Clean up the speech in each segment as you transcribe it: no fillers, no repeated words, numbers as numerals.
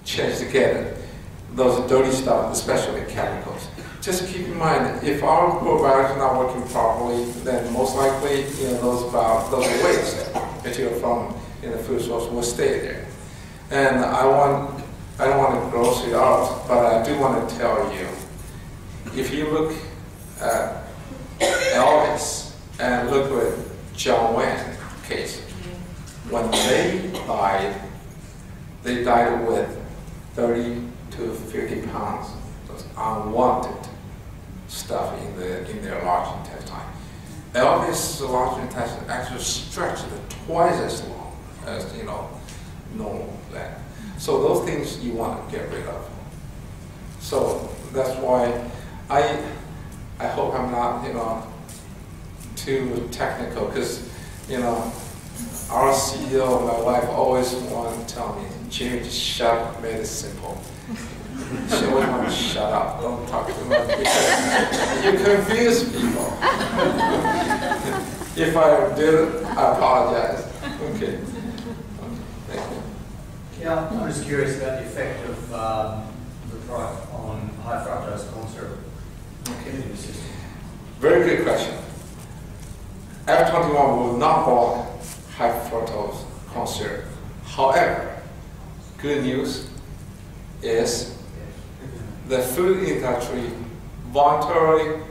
change together those dirty stuff, especially chemicals. Just keep in mind, if our probiotics are not working properly, then most likely, those waste material from the food source will stay there. And I don't want to gross it out, but I do want to tell you, if you look at Elvis and look at John Wayne case, when they died with 30 to 50 pounds of unwanted stuff in their large intestine. Elvis' large intestine actually stretched twice as long as normal then. So those things you want to get rid of. So that's why I hope I'm not too technical, because our CEO, my wife, always wanted to tell me, Jimmy, just shut up, made it simple. She always wanted to shut up, don't talk too much, because you confuse people. If I did, I apologize. Okay. Thank you. Yeah, I'm just curious about the effect of the product on high fructose corn syrup. Okay. Very good question. F21 will not block high fructose corn syrup. However, good news is the food industry voluntarily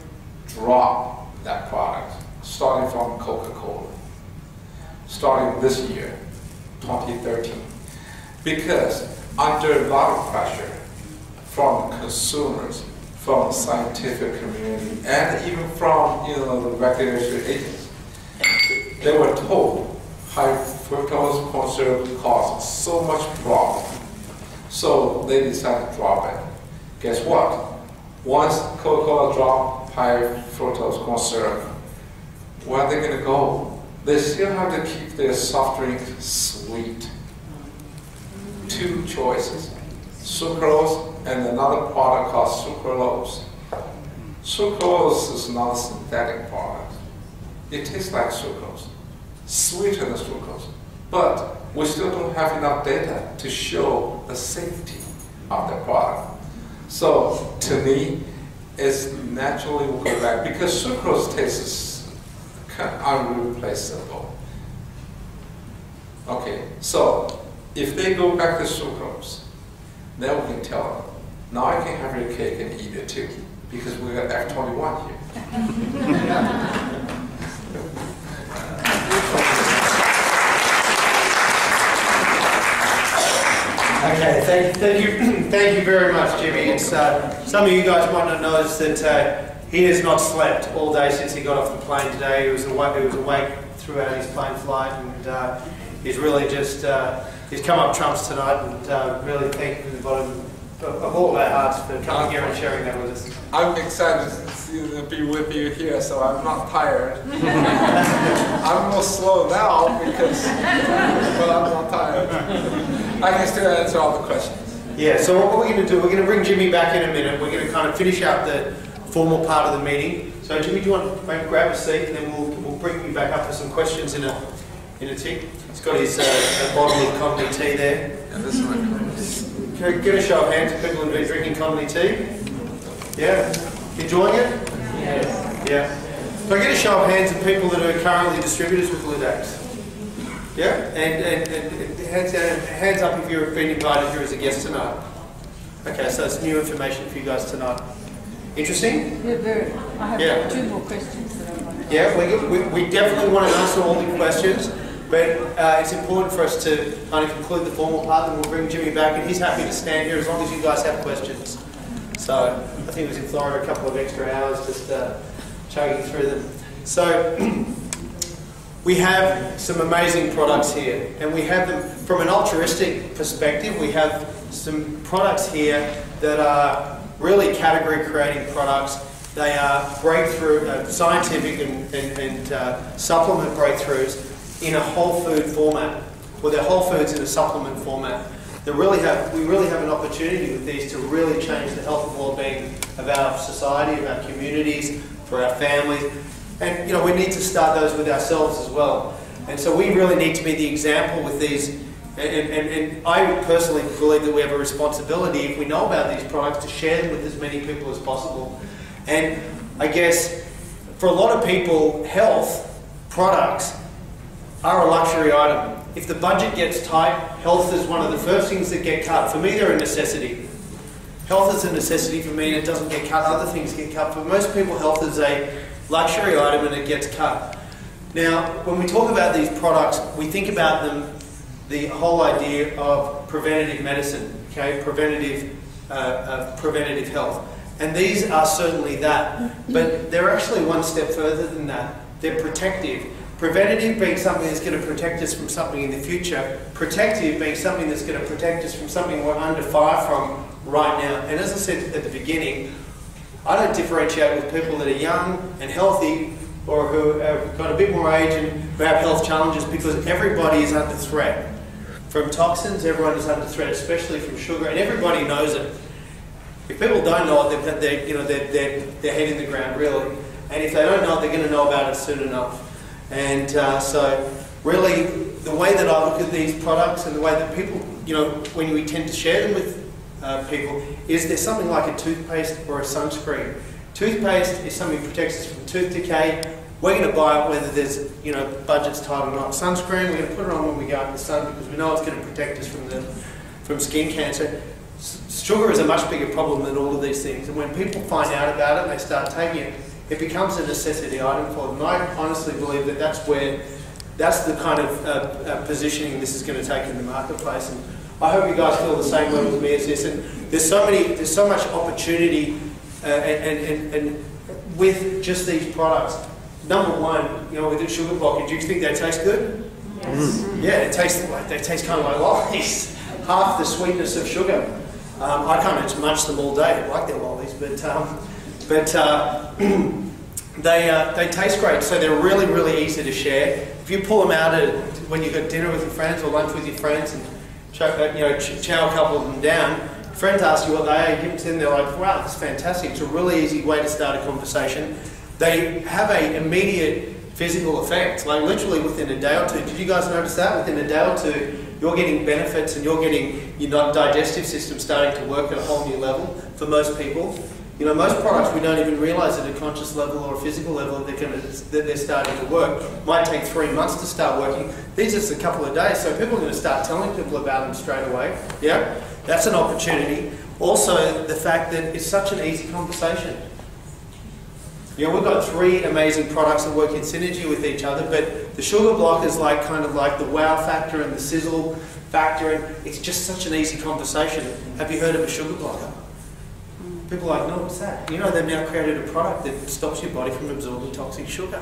dropped that product, starting from Coca-Cola, starting this year, 2013, because under a lot of pressure from consumers, from the scientific community, and even from the regulatory agents, they were told high fructose corn syrup causes so much problem. So they decided to drop it. Guess what? Once Coca-Cola dropped high fructose corn syrup, where are they going to go? They still have to keep their soft drink sweet. Two choices: sucrose and another product called sucralose. Sucralose is not a synthetic product. It tastes like sucrose, sweeter than sucrose, but we still don't have enough data to show the safety of the product. So to me, it's naturally will go back, because sucrose tastes kind of unreplaceable. Okay, so if they go back to sucrose, then we can tell them, now I can have your cake and eat it too, because we got F21 here. Okay, thank you very much, Jimmy. It's, some of you guys might not know that he has not slept all day since he got off the plane today. He was awake throughout his plane flight, and he's really just he's come up trumps tonight, and really thank you from the bottom of all our hearts for coming here and sharing that with us. I'm excited to be with you here, so I'm not tired. I'm more slow now but I'm not tired. I can still answer all the questions. Yeah, so what we're going to do, we're going to bring Jimmy back in a minute. We're going to kind of finish out the formal part of the meeting. So Jimmy, do you want to maybe grab a seat, and then we'll bring you back up for some questions in a tick. He's got his bottle of Conley tea there. And this one. Can I get a show of hands for people who've been drinking Conley tea? Yeah? Enjoying it? Yes. Yeah. Can I get a show of hands of people that are currently distributors with Ludaxx? Yeah? And hands up if you've been invited here as a guest tonight. Okay, so it's new information for you guys tonight. Interesting? Yeah, very. I have 2 more questions that I want to ask. We definitely want to answer all the questions. But it's important for us to kind of conclude the formal part, and we'll bring Jimmy back, and he's happy to stand here as long as you guys have questions. So I think he was in Florida a couple of extra hours just chugging through them. So we have some amazing products here, and we have them from an altruistic perspective. We have some products here that are really category creating products. They are breakthrough, scientific and supplement breakthroughs in a whole food format, or they're whole foods in a supplement format. We really have an opportunity with these to really change the health and well-being of our society, of our communities, for our families. And we need to start those with ourselves as well. And so we really need to be the example with these And I personally believe that we have a responsibility, if we know about these products, to share them with as many people as possible. And I guess for a lot of people, health products are a luxury item. If the budget gets tight, health is one of the first things that get cut. For me, they're a necessity. Health is a necessity for me, and it doesn't get cut. Other things get cut. For most people, health is a luxury item and it gets cut. Now, when we talk about these products, we think about them, the whole idea of preventative medicine, okay, preventative health. And these are certainly that, but they're actually one step further than that. They're protective. Preventative being something that's going to protect us from something in the future. Protective being something that's going to protect us from something we're under fire from right now. And as I said at the beginning, I don't differentiate with people that are young and healthy or who have got a bit more age and who have health challenges, because everybody is under threat. From toxins, everyone is under threat, especially from sugar, and everybody knows it. If people don't know it, they've got their head in the ground, really. And if they don't know it, they're going to know about it soon enough. And so really, the way that I look at these products and the way that people, when we tend to share them with people, is there's something like a toothpaste or a sunscreen. Toothpaste is something that protects us from tooth decay. We're going to buy it whether there's, budget's tight or not. Sunscreen, we're going to put it on when we go out in the sun because we know it's going to protect us from skin cancer. Sugar is a much bigger problem than all of these things, and when people find out about it and they start taking it, it becomes a necessity item for them. And I honestly believe that that's the kind of positioning this is going to take in the marketplace. And I hope you guys feel the same way with me as this. And there's so much opportunity and with just these products. Number one, with the sugar blockage, do you think they taste good? Yes. Yeah, they taste kind of like lollies. Half the sweetness of sugar. I can't just munch them all day. I like their lollies, but they taste great. So they're really, really easy to share. If you pull them out when you've got dinner with your friends or lunch with your friends and chow a couple of them down, friends ask you what they are, you give them to them, they're like, wow, that's fantastic. It's a really easy way to start a conversation. They have an immediate physical effect, like literally within a day or two. Did you guys notice that? Within a day or two, you're getting benefits and you're getting your digestive system starting to work at a whole new level for most people. Most products we don't even realise at a conscious level or a physical level that they're starting to work. Might take 3 months to start working. These are just a couple of days, so people are going to start telling people about them straight away. Yeah, that's an opportunity. Also, the fact that it's such an easy conversation. We've got 3 amazing products that work in synergy with each other, but the sugar block is kind of like the wow factor and the sizzle factor, and it's just such an easy conversation. Have you heard of a sugar blocker? People are like, no, what's that? They've now created a product that stops your body from absorbing toxic sugar.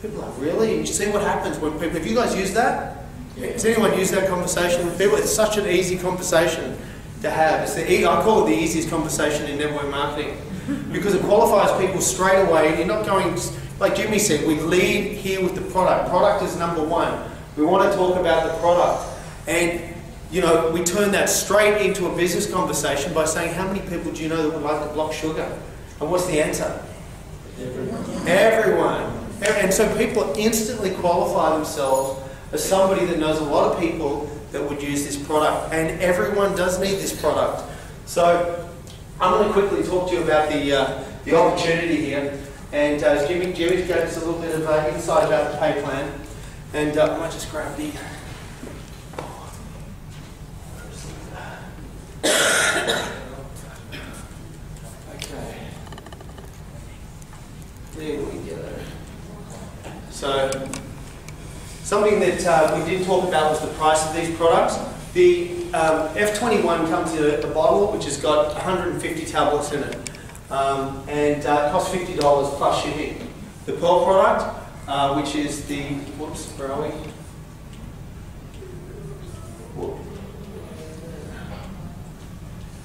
People are like, really? And you see what happens when people, have you guys used that? Has anyone used that conversation with people? It's such an easy conversation to have. I call it the easiest conversation in network marketing because it qualifies people straight away. You're not going, like Jimmy said, we lead here with the product. Product is number one. We want to talk about the product. And we turn that straight into a business conversation by saying, how many people do you know that would like to block sugar? And what's the answer? Everyone. And so people instantly qualify themselves as somebody that knows a lot of people that would use this product. And everyone does need this product. So I'm going to quickly talk to you about the opportunity here. And Jimmy gave us a little bit of insight about the pay plan. And I might just grab the... Okay. There we go. So, something that we did talk about was the price of these products. The F21 comes in a bottle which has got 150 tablets in it, and it costs $50 plus shipping. The Pearl product, which is the, whoops, where are we? Whoop.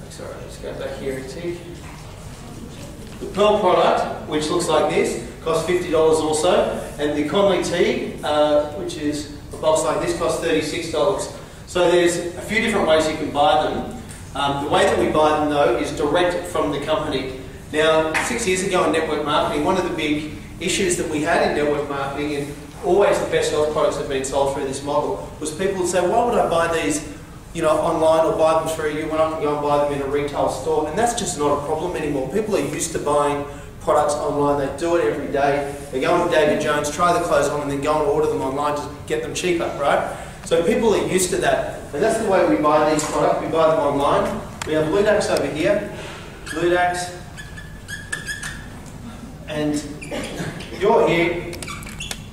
Sorry, let's go back here and see. The Pearl product, which looks like this, costs $50 also, and the Conley tea, which is a box like this, costs $36. So there's a few different ways you can buy them. The way that we buy them though is direct from the company. Now, 6 years ago in network marketing, one of the big issues that we had in network marketing, and always the best health products have been sold through this model, was people would say, why would I buy these, you know, online or buy them through you when I can go and buy them in a retail store? And that's just not a problem anymore. People are used to buying products online. They do it every day. They go on David Jones, try the clothes on, and then go and order them online to get them cheaper, right? So people are used to that. And that's the way we buy these products. We buy them online. We have Ludaxx over here. Ludaxx. And you're here.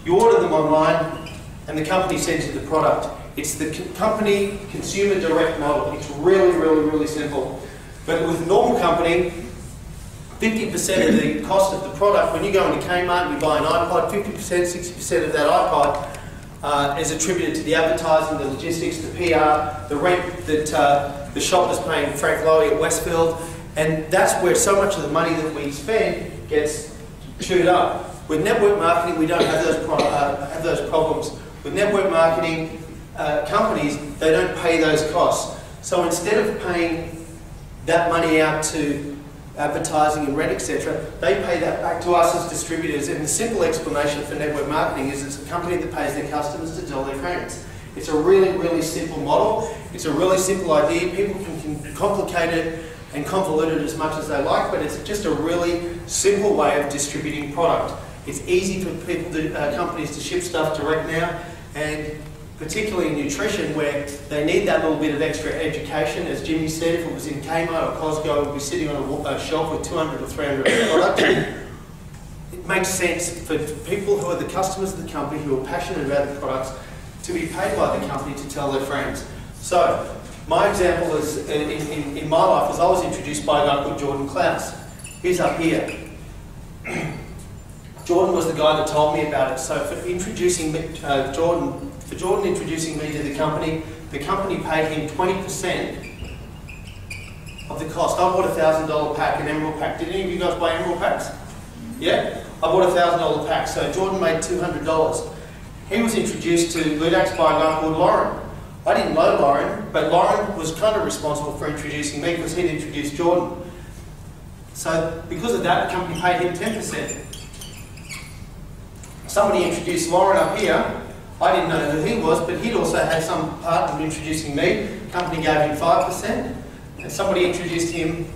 You order them online, and the company sends you the product. It's the company consumer direct model. It's really, really, really simple. But with a normal company, 50% of the cost of the product, when you go into Kmart and you buy an iPod, 50%, 60% of that iPod is attributed to the advertising, the logistics, the PR, the rent that the shop is paying Frank Lowy at Westfield, and that's where so much of the money that we spend gets chewed up. With network marketing, we don't have those problems. With network marketing companies, they don't pay those costs. So instead of paying that money out to advertising and rent, etc., they pay that back to us as distributors. And the simple explanation for network marketing is it's a company that pays their customers to tell their friends. It's a really, really simple model. It's a really simple idea. People can complicate it and convolute it as much as they like, but it's just a really simple way of distributing product. It's easy for people, companies to ship stuff direct now, and particularly in nutrition, where they need that little bit of extra education. As Jimmy said, if it was in Kmart or Costco, it would be sitting on a shelf with 200 or 300 products. It makes sense for people who are the customers of the company, who are passionate about the products, to be paid by the company to tell their friends. So, my example is, in my life, was I was introduced by a guy called Jordan Klaus. He's up here. Jordan was the guy that told me about it. So for introducing me, Jordan introducing me to the company paid him 20% of the cost. I bought a $1,000 pack, an emerald pack. Did any of you guys buy emerald packs? Yeah? I bought a $1,000 pack, so Jordan made $200. He was introduced to Ludaxx by a guy called Lauren. I didn't know Lauren, but Lauren was kind of responsible for introducing me because he'd introduced Jordan. So because of that, the company paid him 10%. Somebody introduced Lauren up here. I didn't know who he was, but he'd also had some part in introducing me. The company gave him 5%, and somebody introduced him,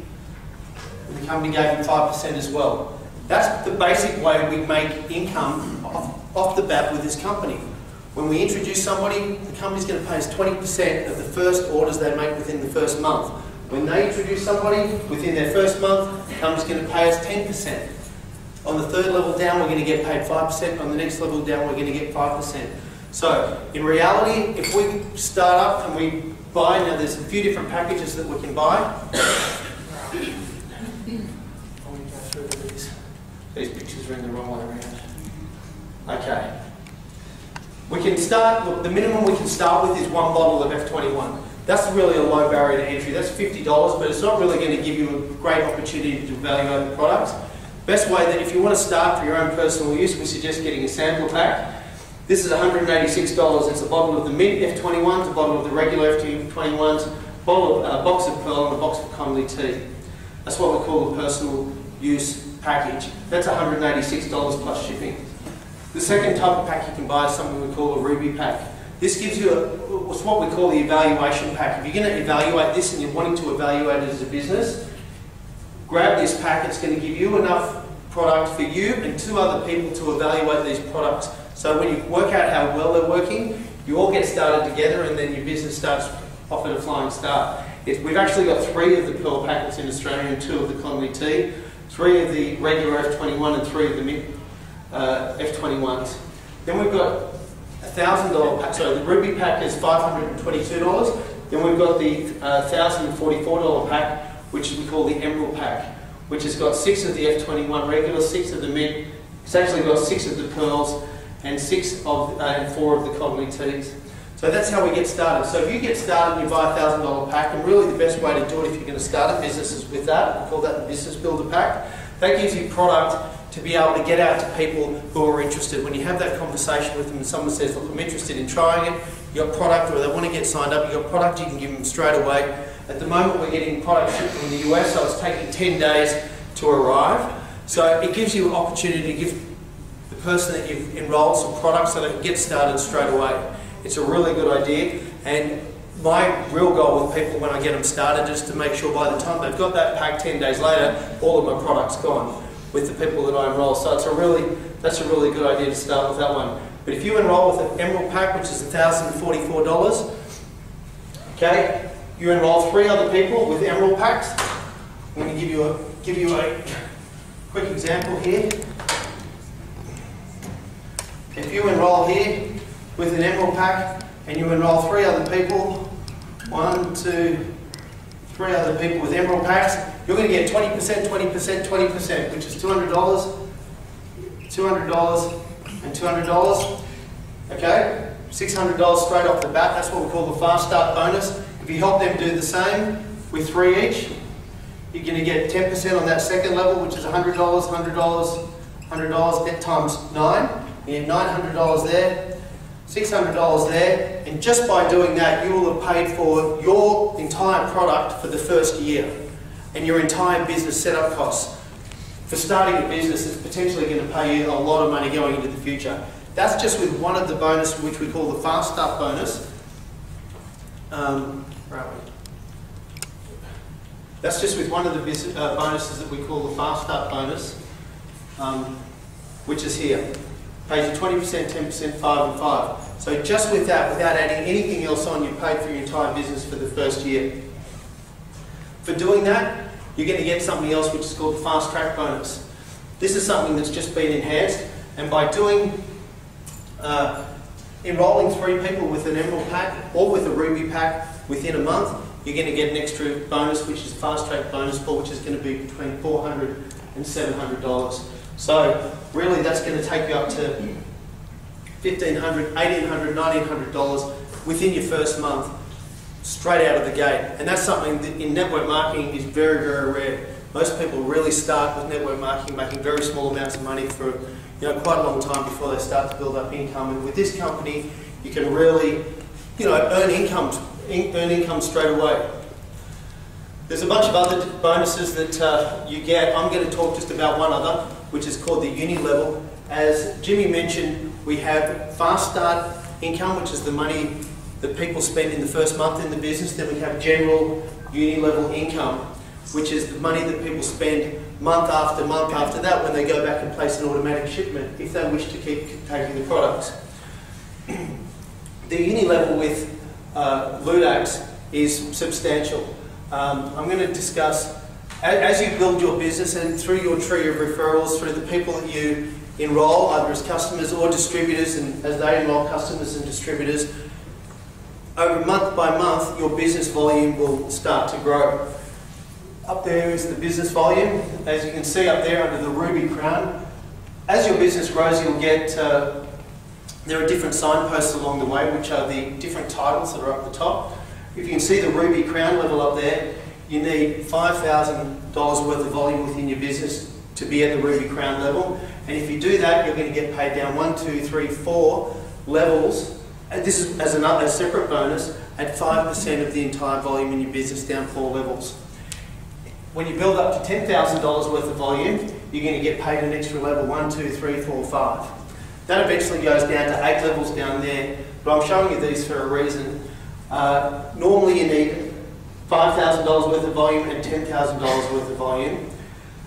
and the company gave him 5% as well. That's the basic way we make income off the bat with this company. When we introduce somebody, the company's going to pay us 20% of the first orders they make within the first month. When they introduce somebody within their first month, the company's going to pay us 10%. On the third level down, we're going to get paid 5%. On the next level down, we're going to get 5%. So, in reality, if we start up and we buy, now there's a few different packages that we can buy. These pictures are in the wrong way around. Okay. We can start, look, the minimum we can start with is 1 bottle of F21. That's really a low barrier to entry. That's $50, but it's not really going to give you a great opportunity to evaluate the products. Best way that if you want to start for your own personal use, we suggest getting a sample pack. This is $186. It's a bottle of the mint F21s, a bottle of the regular F21s, a box of Pearl, and a box of Connolly tea. That's what we call a personal use package. That's $186 plus shipping. The second type of pack you can buy is something we call a Ruby pack. This gives you what's what we call the evaluation pack. If you're going to evaluate this and you're wanting to evaluate it as a business, grab this pack. It's going to give you enough product for you and 2 other people to evaluate these products. So when you work out how well they're working, you all get started together and then your business starts off at a flying start. We've actually got 3 of the Pearl packets in Australia and 2 of the Connolly tea, 3 of the regular F21 and 3 of the mint F21s. Then we've got a $1,000 pack, so the Ruby pack is $522. Then we've got the $1,044 pack, which we call the Emerald pack, which has got 6 of the F21 regular, 6 of the mint. It's actually got 6 of the Pearls and 4 of the Connolly teas. So that's how we get started. So if you get started and you buy a $1,000 pack, and really the best way to do it if you're going to start a business is with that. We call that the business builder pack. That gives you product to be able to get out to people who are interested. When you have that conversation with them and someone says, look, I'm interested in trying it, you've got product, or they want to get signed up, you've got product you can give them straight away. At the moment we're getting product shipped from the US, so it's taking 10 days to arrive. So it gives you an opportunity to give the person that you've enrolled some products so they can get started straight away. It's a really good idea, and my real goal with people when I get them started is to make sure by the time they've got that pack 10 days later, all of my product's gone with the people that I enroll. So that's a really good idea to start with that one. But if you enroll with an Emerald pack, which is $1,044, okay, you enroll 3 other people with Emerald packs. I'm going to give you a quick example here. If you enroll here with an Emerald pack and you enroll 3 other people, 1, 2, 3 other people with Emerald packs, you're going to get 20%, 20%, 20%, which is $200, $200, and $200. Okay, $600 straight off the bat. That's what we call the fast start bonus. If you help them do the same with 3 each, you're going to get 10% on that second level, which is $100, $100, $100, get times 9. You get $900 there, $600 there, and just by doing that, you will have paid for your entire product for the first year and your entire business setup costs. For starting a business, it's potentially going to pay you a lot of money going into the future. That's just with one of the bonuses, which we call the fast start bonus. Where are we? That's just with one of the bonuses that we call the fast start bonus, which is here. Pays you 20%, 10%, 5 and 5. So just with that, without adding anything else on, you paid for your entire business for the first year. For doing that, you're going to get something else which is called the fast track bonus. This is something that's just been enhanced, and by doing enrolling 3 people with an Emerald pack or with a Ruby pack within a month, you're going to get an extra bonus, which is fast track bonus, which is going to be between $400 and $700. So really that's going to take you up to $1,500, $1,800, $1,900 within your first month, straight out of the gate. And that's something that in network marketing is very, very rare. Most people really start with network marketing making very small amounts of money for quite a long time before they start to build up income. And with this company, you can really earn income straight away. There's a bunch of other bonuses that you get. I'm going to talk just about one other, which is called the uni level. As Jimmy mentioned, we have fast start income, which is the money that people spend in the first month in the business. Then we have general uni level income, which is the money that people spend month after that when they go back and place an automatic shipment if they wish to keep taking the products. The uni level with Ludaxx is substantial. I'm going to discuss, as you build your business and through your tree of referrals, through the people that you enroll, either as customers or distributors, and as they enroll customers and distributors, over month by month, your business volume will start to grow. Up there is the business volume. As you can see up there under the ruby crown, as your business grows, you'll get, there are different signposts along the way, which are the different titles that are up the top. If you can see the ruby crown level up there, you need $5,000 worth of volume within your business to be at the ruby crown level. And if you do that, you're going to get paid down 1, 2, 3, 4 levels. And this is as a separate bonus at 5% of the entire volume in your business, down 4 levels. When you build up to $10,000 worth of volume, you're going to get paid an extra level 1, 2, 3, 4, 5. That eventually goes down to 8 levels down there, but I'm showing you these for a reason. Normally you need $5,000 worth of volume and $10,000 worth of volume.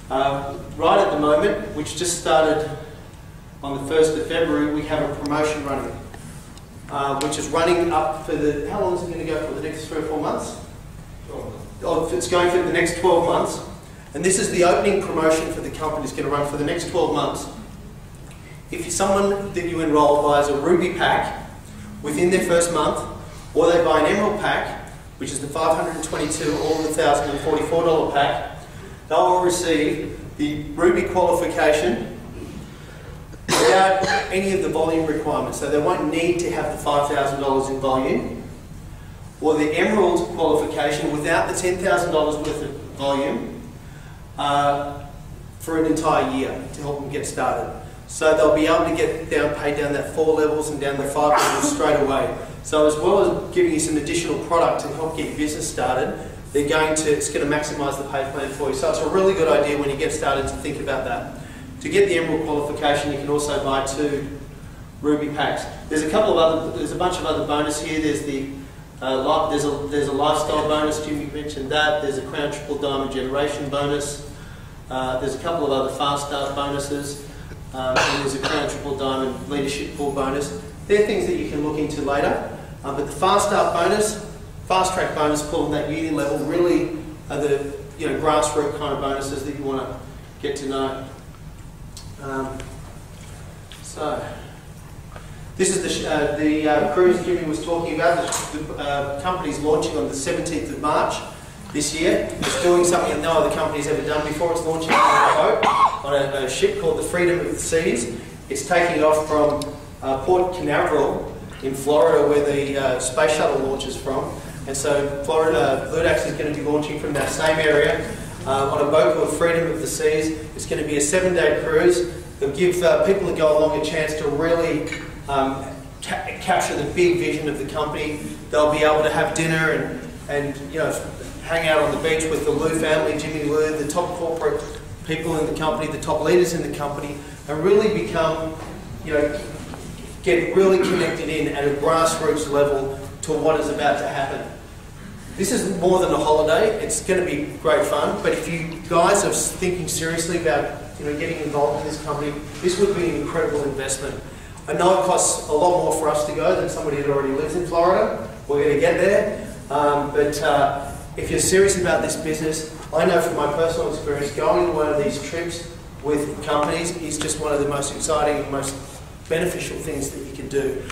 Right at the moment, which just started on the 1st of February, we have a promotion running, which is running up for the, how long is it going to go for, the next 3 or 4 months? Oh, it's going for the next 12 months. And this is the opening promotion for the company. It's going to run for the next 12 months. If you're someone that you enroll buys a Ruby pack within their first month, or they buy an Emerald pack, which is the $522 or the $1,044 pack, they will receive the Ruby qualification without any of the volume requirements. So they won't need to have the $5,000 in volume, or the Emerald qualification without the $10,000 worth of volume for an entire year to help them get started. So they'll be able to get paid down that 4 levels and down the 5 levels straight away. So as well as giving you some additional product to help get your business started, it's going to maximise the pay plan for you. So it's a really good idea when you get started to think about that. To get the Emerald qualification, you can also buy 2 Ruby packs. There's a bunch of other bonus here. There's the there's a lifestyle bonus. Jimmy mentioned that. There's a Crown Triple Diamond Generation bonus. There's a couple of other Fast Start bonuses, and there's a Crown Triple Diamond Leadership Pool bonus. They're things that you can look into later. But the Fast Start bonus, Fast Track bonus, pulling that uni level, really are the grassroots kind of bonuses that you want to get to know. So this is the cruise Jimmy was talking about. The company's launching on the 17th of March this year. It's doing something that no other company's ever done before. It's launching on a boat, on a ship called the Freedom of the Seas. It's taking off from Port Canaveral in Florida, where the space shuttle launches from. And so Ludaxx is going to be launching from that same area on a boat called Freedom of the Seas. It's going to be a 7-day cruise. It'll give people that go along a chance to really capture the big vision of the company. They'll be able to have dinner and hang out on the beach with the Lou family, Jimmy Lou, the top corporate people in the company, the top leaders in the company, and really become, get really connected in at a grassroots level to what is about to happen. This is more than a holiday. It's going to be great fun, but if you guys are thinking seriously about getting involved in this company, this would be an incredible investment. I know it costs a lot more for us to go than somebody that already lives in Florida. We're going to get there, but if you're serious about this business, I know from my personal experience, going on one of these trips with companies is just one of the most exciting and most beneficial things that you can do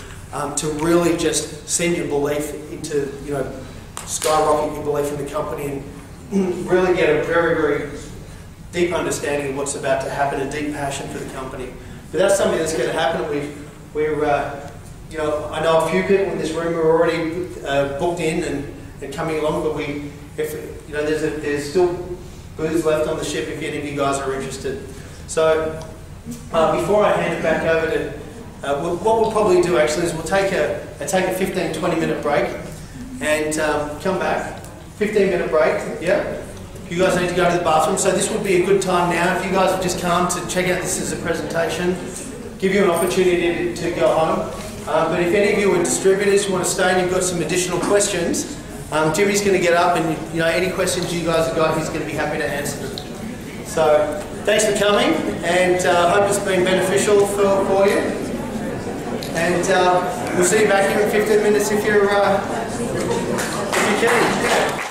to really just send your belief into, skyrocket your belief in the company and really get a very, very deep understanding of what's about to happen, a deep passion for the company. But that's something that's going to happen. I know a few people in this room who are already booked in and coming along, but there's still booths left on the ship if any of you guys are interested. So before I hand it back over to, what we'll probably do actually is we'll take a 15-20 minute break and come back. 15-minute break, yeah? You guys need to go to the bathroom, so this would be a good time now. If you guys have just come to check out this as a presentation, give you an opportunity to go home. But if any of you are distributors who want to stay and you've got some additional questions, Jimmy's going to get up and any questions you guys have got, he's going to be happy to answer them. So thanks for coming, and hope it's been beneficial for you. And we'll see you back here in 15 minutes if you're keen. Yeah.